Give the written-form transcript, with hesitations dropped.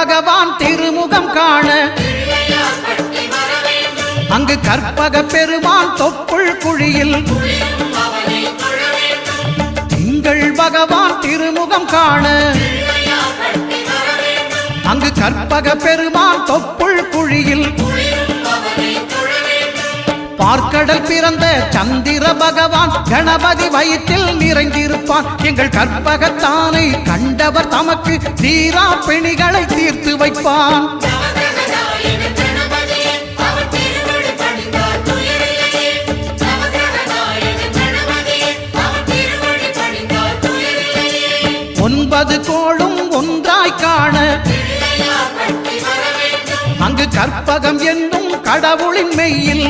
பகவான் திருமுகம் காண அங்கு கற்பக பெருமான் தொப்புள் குழியில் திங்கள் பகவான் திருமுகம் காண அங்கு கற்பக பெருமான் தொப்புள் குழியில் பார்க்கடல் பிறந்த சந்திர பகவான் கணபதி வயிற்றில் நிறைந்திருப்பான் எங்கள் கற்பகத்தானை கண்டவர் தமக்கு தீரா பிணிகளை தீர்த்து வைப்பான் ஒன்பது கோளும் ஒன்றாய் காண அங்கு கற்பகம் என்னும் கடவுளின் மெய்யில்